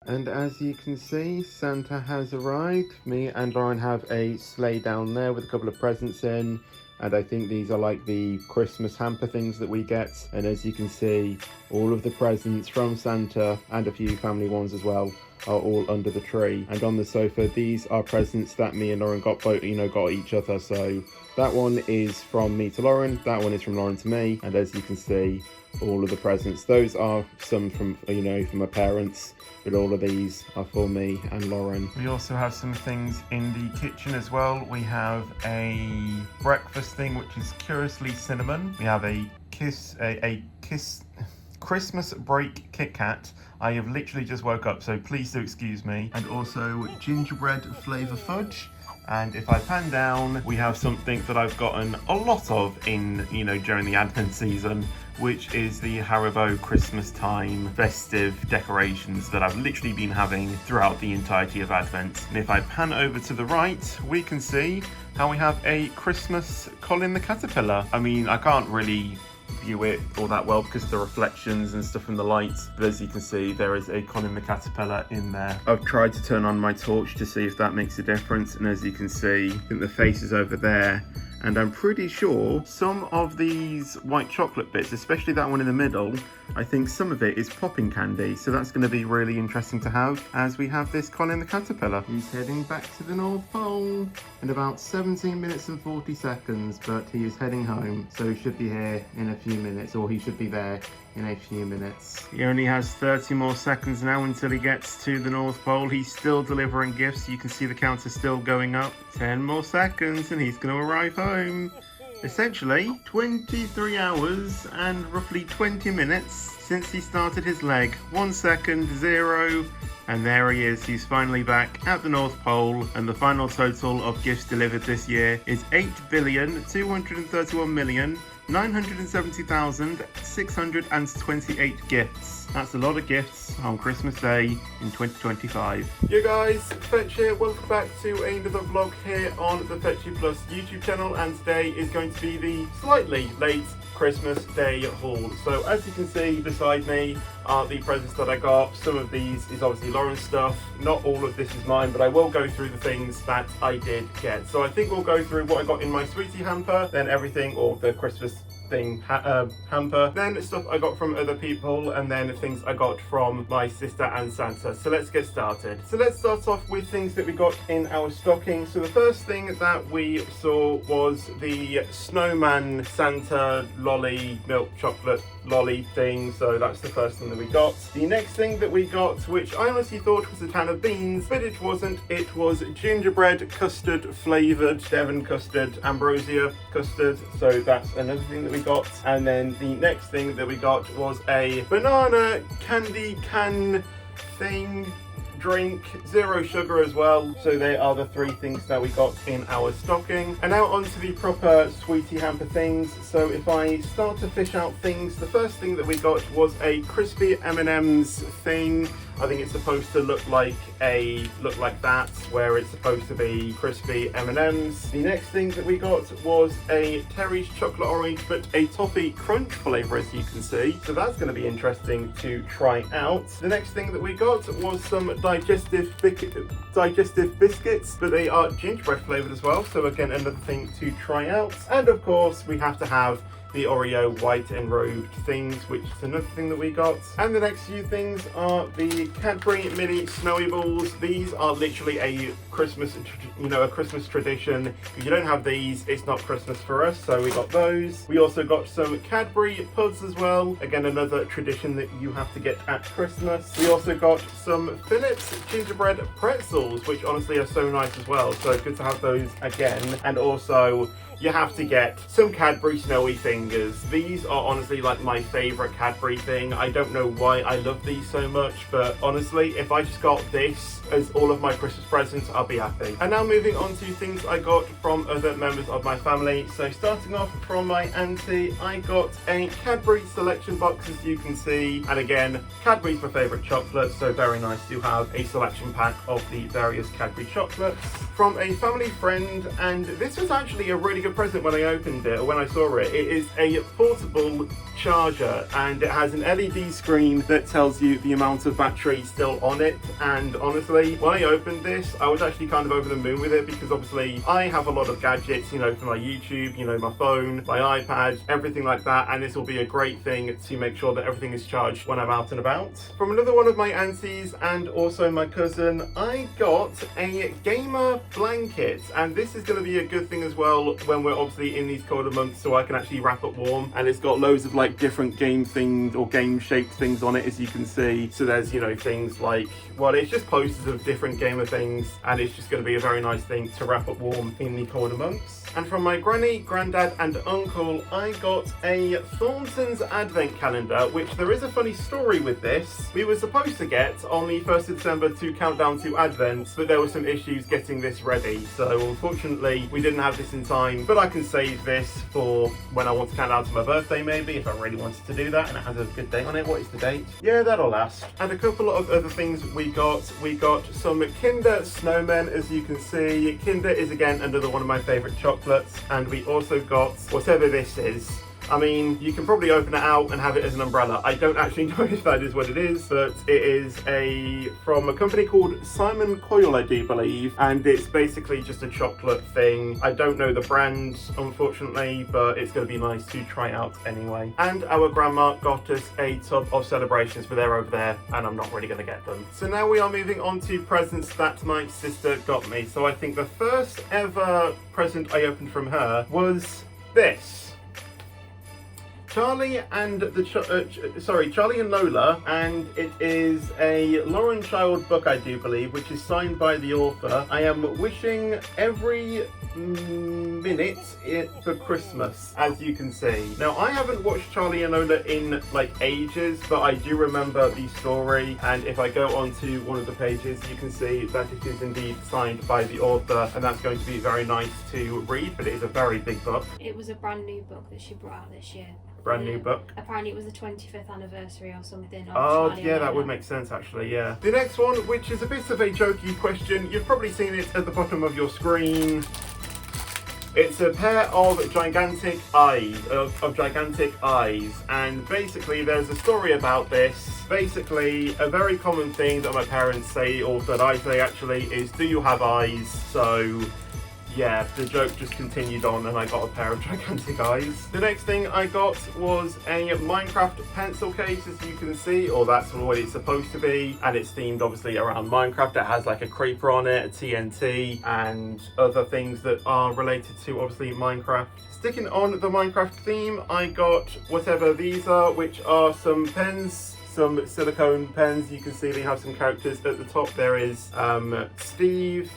And as you can see, Santa has arrived. Me and Lauren have a sleigh down there with a couple of presents in. And I think these are like the Christmas hamper things that we get. And as you can see, all of the presents from Santa and a few family ones as well are all under the tree. And on the sofa, these are presents that me and Lauren got each other. So that one is from me to Lauren, that one is from Lauren to me. And as you can see, all of the presents, those are some from from my parents, but all of these are for me and Lauren. We also have some things in the kitchen as well. We have a breakfast thing which is curiously cinnamon. We have a Christmas break Kit Kat. I have literally just woke up, so please do excuse me. And also gingerbread flavour fudge. And if I pan down, we have something that I've gotten a lot of in, during the Advent season, which is the Haribo Christmas time festive decorations that I've literally been having throughout the entirety of Advent. And if I pan over to the right, we can see how we have a Christmas Colin the Caterpillar. I mean, I can't really view it all that well because of the reflections and stuff from the lights, but as you can see, there is a Colin the Caterpillar in there. I've tried to turn on my torch to see if that makes a difference, and as you can see, I think the face is over there. And I'm pretty sure some of these white chocolate bits, especially that one in the middle, I think some of it is popping candy. So that's going to be really interesting to have as we have this Colin the Caterpillar. He's heading back to the North Pole in about 17 minutes and 40 seconds, but he is heading home. So he should be here in a few minutes, or he should be there in a few minutes. He only has 30 more seconds now until he gets to the North Pole. He's still delivering gifts. You can see the counter still going up. 10 more seconds and he's going to arrive home. Essentially 23 hours and roughly 20 minutes since he started his leg. 1 second, 0, and there he is. He's finally back at the North Pole, and the final total of gifts delivered this year is 8,231,970,628 gifts. That's a lot of gifts on Christmas Day in 2025. You guys, Fetch here. Welcome back to another vlog here on the Fetchy Plus YouTube channel, and today is going to be the slightly late Christmas Day haul. So as you can see beside me are the presents that I got. Some of these is obviously Lauren's stuff. Not all of this is mine, but I will go through the things that I did get. So I think we'll go through what I got in my sweetie hamper, then everything, or the Christmas thing hamper, then stuff I got from other people, and then things I got from my sister and Santa. So let's get started. So let's start off with things that we got in our stocking. So the first thing that we saw was the snowman Santa lolly milk chocolate lolly thing. So that's the first thing that we got. The next thing that we got, which I honestly thought was a can of beans, but it wasn't. It was gingerbread custard flavoured Devon custard, ambrosia custard. So that's another thing that we got. And then the next thing that we got was a banana candy can thing, drink, 0 sugar as well. So they are the 3 things that we got in our stocking. And now onto the proper sweetie hamper things. So if I start to fish out things, the first thing that we got was a crispy M&M's thing. I think it's supposed to look like that, where it's supposed to be crispy M&Ms. The next thing that we got was a Terry's chocolate orange, but a toffee crunch flavour, as you can see. So that's going to be interesting to try out. The next thing that we got was some digestive biscuits, but they are gingerbread flavoured as well. So again, another thing to try out. And of course, we have to have the Oreo white enrobed things, which is another thing that we got. And the next few things are the Cadbury mini snowy balls. These are literally a Christmas, a Christmas tradition. If you don't have these, it's not Christmas for us. So we got those. We also got some Cadbury puds as well. Again, another tradition that you have to get at Christmas. We also got some Phillips gingerbread pretzels, which honestly are so nice as well. So good to have those again. And also, you have to get some Cadbury Snowy Fingers. These are honestly like my favourite Cadbury thing. I don't know why I love these so much, but honestly, if I just got this as all of my Christmas presents, I'll be happy. And now moving on to things I got from other members of my family. So starting off from my auntie, I got a Cadbury selection box, as you can see. And again, Cadbury's my favourite chocolate, so very nice to have a selection pack of the various Cadbury chocolates. From a family friend, and this was actually a really good present when I opened it, or when I saw it. It is a portable charger, and it has an LED screen that tells you the amount of battery still on it. And honestly, when I opened this, I was actually kind of over the moon with it, because obviously I have a lot of gadgets, you know, for my YouTube, you know, my phone, my iPad, everything like that, and this will be a great thing to make sure that everything is charged when I'm out and about. From another one of my aunties and also my cousin, I got a gamer blanket, and this is going to be a good thing as well when we're obviously in these colder months, so I can actually wrap up warm. And it's got loads of like different game things or game shaped things on it, as you can see. So there's, you know, things like, well, it's just posters of different gamer things, and it's just going to be a very nice thing to wrap up warm in the colder months. And from my granny, granddad and uncle, I got a Thornton's advent calendar, which there is a funny story with this. We were supposed to get on the 1st of December to count down to Advent, but there were some issues getting this ready. So unfortunately, we didn't have this in time, but I can save this for when I want to count down to my birthday, maybe, if I really wanted to do that and it has a good date on it. What is the date? Yeah, that'll last. And a couple of other things we got some Kinder Snowmen, as you can see. Kinder is again another one of my favorite chocolates. And we also got whatever this is. I mean, you can probably open it out and have it as an umbrella. I don't actually know if that is what it is, but it is from a company called Simon Coyle, I do believe, and it's basically just a chocolate thing. I don't know the brand, unfortunately, but it's going to be nice to try out anyway. And our grandma got us a tub of celebrations, but they're over there, and I'm not really going to get them. So now we are moving on to presents that my sister got me. So I think the first ever present I opened from her was this. Charlie and Lola, and it is a Lauren Child book, I do believe, which is signed by the author. I am wishing every minute for Christmas, as you can see. Now, I haven't watched Charlie and Lola in like ages, but I do remember the story, and if I go onto one of the pages, you can see that it is indeed signed by the author, and that's going to be very nice to read, but it is a very big book. It was a brand new book that she brought out this year. Brand new book. Apparently it was the 25th anniversary or something. Oh, yeah, that would make sense actually, yeah. The next one, which is a bit of a jokey question, you've probably seen it at the bottom of your screen. It's a pair of gigantic eyes, and basically there's a story about this. Basically, a very common thing that my parents say, or that I say actually, is, do you have eyes? So yeah, the joke just continued on and I got a pair of gigantic eyes. The next thing I got was a Minecraft pencil case, as you can see, or that's what it's supposed to be, and it's themed obviously around Minecraft. It has like a creeper on it, a TNT, and other things that are related to obviously Minecraft. Sticking on the Minecraft theme, I got whatever these are, which are some pens, some silicone pens. You can see they have some characters at the top. There is Steve,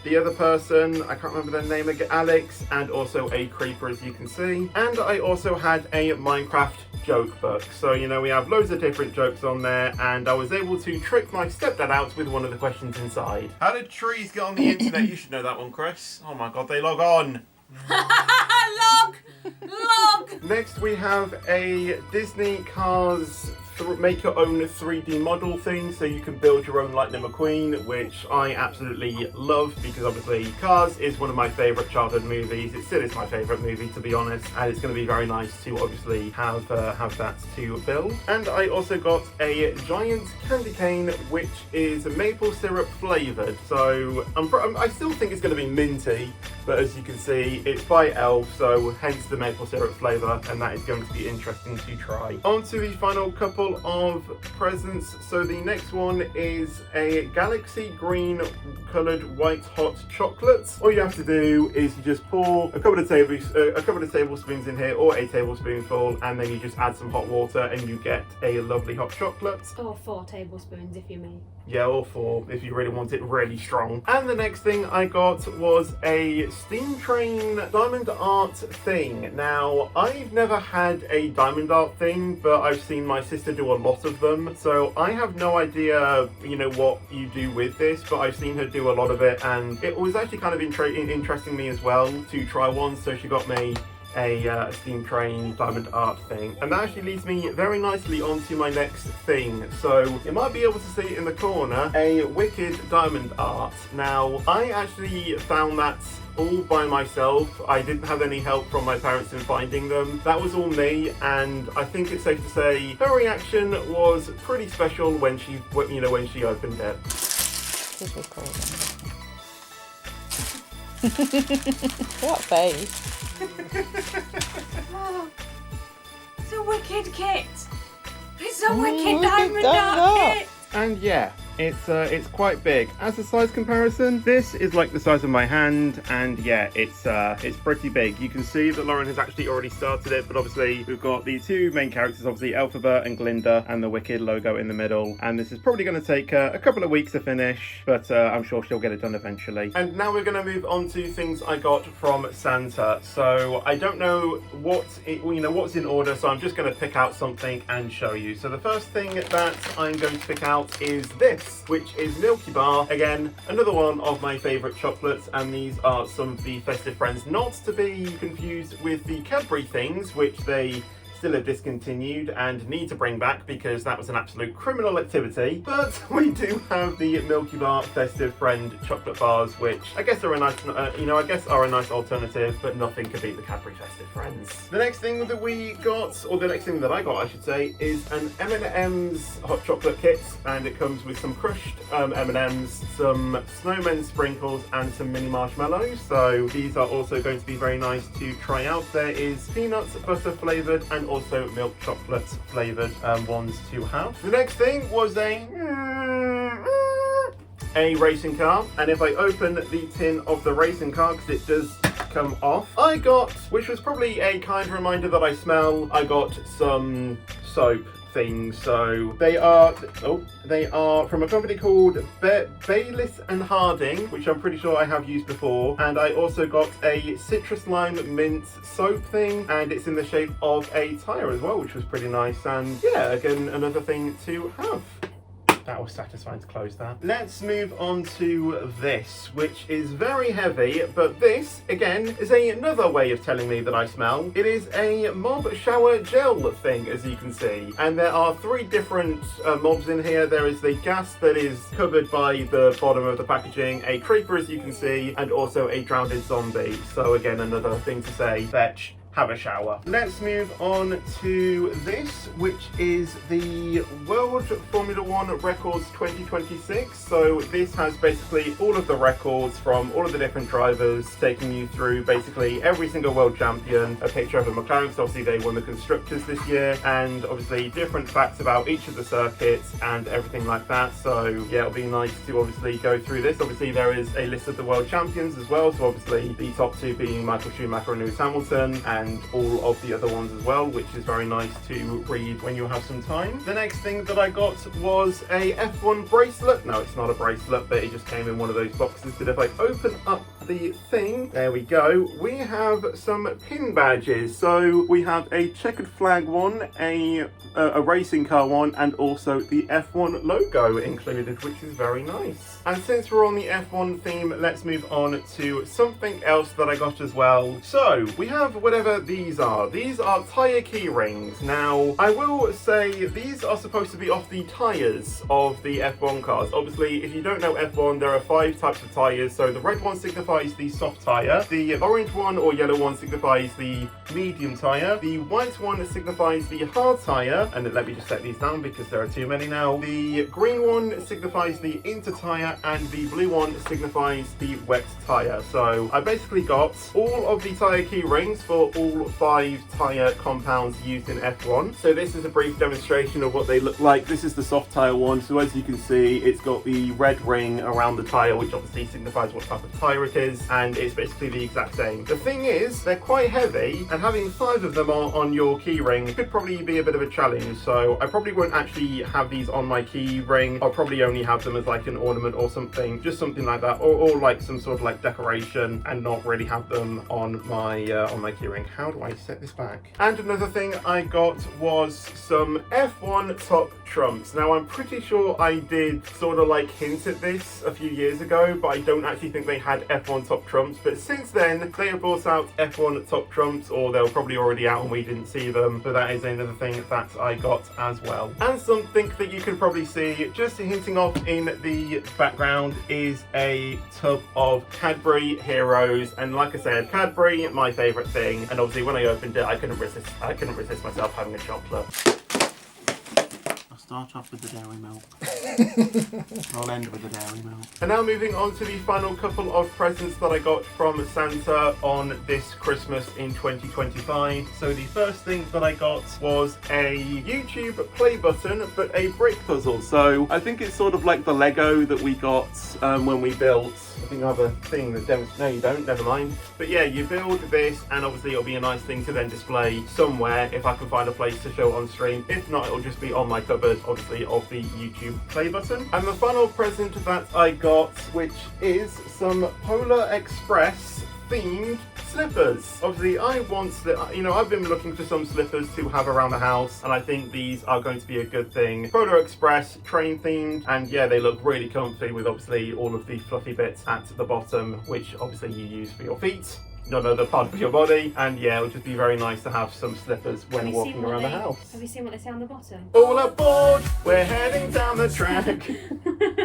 the other person, I can't remember their name again, Alex, and also a creeper, as you can see. And I also had a Minecraft joke book. So, you know, we have loads of different jokes on there, and I was able to trick my stepdad out with one of the questions inside. How did trees get on the internet? You should know that one, Chris. Oh my god, they log on. Log! Next we have a Disney Cars make your own 3D model thing, so you can build your own Lightning McQueen, which I absolutely love, because obviously Cars is one of my favourite childhood movies. It still is my favourite movie, to be honest, and it's going to be very nice to obviously have that to build. And I also got a giant candy cane, which is maple syrup flavoured, so I still think it's going to be minty, but as you can see, it's by Elf, so hence the maple syrup flavour, and that is going to be interesting to try. On to the final couple of presents. So the next one is a galaxy green coloured white hot chocolate. All you have to do is you just pour a couple of tablespoons in here, or a tablespoonful, and then you just add some hot water and you get a lovely hot chocolate. Or 4 tablespoons if you mean. Yeah, or 4 if you really want it really strong. And the next thing I got was a Steam Train diamond art thing. Now, I've never had a diamond art thing, but I've seen my sister do a lot of them. So I have no idea, you know, what you do with this, but I've seen her do a lot of it, and it was actually kind of interesting me as well to try one. So she got me a steam train diamond art thing. And that actually leads me very nicely onto my next thing. So you might be able to see in the corner a wicked diamond art. Now, I actually found that all by myself. I didn't have any help from my parents in finding them. That was all me, and I think it's safe to say her reaction was pretty special when she, you know, when she opened it. What face? It's a wicked kit. It's a wicked diamond art kit. And yeah, it's quite big. As a size comparison, this is like the size of my hand, and yeah, it's pretty big. You can see that Lauren has actually already started it, but obviously we've got the two main characters, obviously Alphabet and Glinda, and the Wicked logo in the middle. And this is probably going to take a couple of weeks to finish, but I'm sure she'll get it done eventually. And now we're going to move on to things I got from Santa. So I don't know what's in order, so I'm just going to pick out something and show you. So the first thing that I'm going to pick out is this, which is Milky Bar. Again, another one of my favourite chocolates, and these are some of the festive friends, not to be confused with the Cadbury things, which they still have discontinued and need to bring back because that was an absolute criminal activity. But we do have the Milky Bar Festive Friend chocolate bars, which I guess are a nice, are a nice alternative, but nothing could beat the Cadbury Festive Friends. The next thing that we got, or the next thing that I got, I should say, is an M&M's hot chocolate kit, and it comes with some crushed M&M's, some snowman sprinkles, and some mini marshmallows. So these are also going to be very nice to try out. There is peanuts butter flavoured and also milk chocolate flavoured ones to have. The next thing was a racing car, and if I open the tin of the racing car, because it does come off, I got, which was probably a kind reminder that I smell, I got some soap things. So they are from a company called Bayliss and Harding, which I'm pretty sure I have used before. And I also got a citrus lime mint soap thing, and it's in the shape of a tire as well, which was pretty nice. And yeah, again, another thing to have. That was satisfying to close that. Let's move on to this, which is very heavy, but this, again, is another way of telling me that I smell. It is a mob shower gel thing, as you can see. And there are three different mobs in here. There is the gas that is covered by the bottom of the packaging, a creeper, as you can see, and also a drowned zombie. So again, another thing to say, fetch, have a shower. Let's move on to this, which is the World Formula One Records 2026. So this has basically all of the records from all of the different drivers, taking you through basically every single world champion, a picture of a McLaren, because obviously they won the Constructors this year, and obviously different facts about each of the circuits and everything like that. So yeah, it'll be nice to obviously go through this. Obviously there is a list of the world champions as well, so obviously the top two being Michael Schumacher and Lewis Hamilton, and all of the other ones as well, which is very nice to read when you have some time. The next thing that I got was a F1 bracelet. No, it's not a bracelet, but it just came in one of those boxes. But if I open up the thing, there we go, we have some pin badges. So we have a checkered flag one, a racing car one, and also the F1 logo included, which is very nice. And since we're on the F1 theme, let's move on to something else that I got as well. So we have whatever these are. These are tyre key rings. Now, I will say these are supposed to be off the tyres of the F1 cars. Obviously, if you don't know F1, there are 5 types of tyres. So the red one signifies the soft tyre, the orange one or yellow one signifies the medium tyre, the white one signifies the hard tyre, and let me just set these down because there are too many now. The green one signifies the inter tyre, and the blue one signifies the wet tyre. So I basically got all of the tyre key rings for all 5 tyre compounds used in F1. So this is a brief demonstration of what they look like. This is the soft tyre one. So as you can see, it's got the red ring around the tyre, which obviously signifies what type of tyre it is, and it's basically the exact same. The thing is, they're quite heavy, and having 5 of them on your key ring could probably be a bit of a challenge. So I probably won't actually have these on my key ring. I'll probably only have them as like an ornament or something, just something like that, or like some sort of like decoration, and not really have them on my keyring. How do I set this back? And another thing I got was some F1 top trumps. Now I'm pretty sure I did sort of like hint at this a few years ago, but I don't actually think they had F1 top trumps. But since then, they have brought out F1 top trumps, or they're probably already out and we didn't see them. But that is another thing that I got as well. And something that you can probably see just hinting off in the background is a tub of Cadbury Heroes. And like I said, Cadbury, my favourite thing. And obviously when I opened it, I couldn't resist myself having a chocolate. I'll start off with the dairy milk. I'll end with the dairy milk. And now moving on to the final couple of presents that I got from Santa on this Christmas in 2025. So the first thing that I got was a YouTube play button, but a brick puzzle. So I think it's sort of like the Lego that we got when we built. I think I have a thing that demonstrates. No, you don't. Never mind. But yeah, you build this, and obviously it'll be a nice thing to then display somewhere if I can find a place to show on stream. If not, it'll just be on my cupboard, obviously, of the YouTube play button. And the final present that I got, which is some Polar Express themed slippers. Obviously, I've been looking for some slippers to have around the house, and I think these are going to be a good thing. Polar Express train themed, and yeah, they look really comfy with obviously all of the fluffy bits at the bottom, which obviously you use for your feet, not other part of your body. And yeah, it would just be very nice to have some slippers when walking around the house. Have you seen what they say on the bottom? All aboard, we're heading down the track.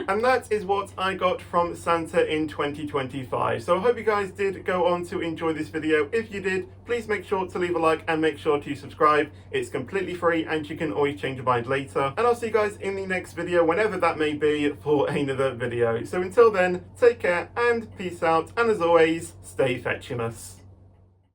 And that is what I got from Santa in 2025. So I hope you guys did go on to enjoy this video. If you did, please make sure to leave a like and make sure to subscribe. It's completely free and you can always change your mind later. And I'll see you guys in the next video, whenever that may be, for another video. So until then, take care and peace out. And as always, stay fetchiness.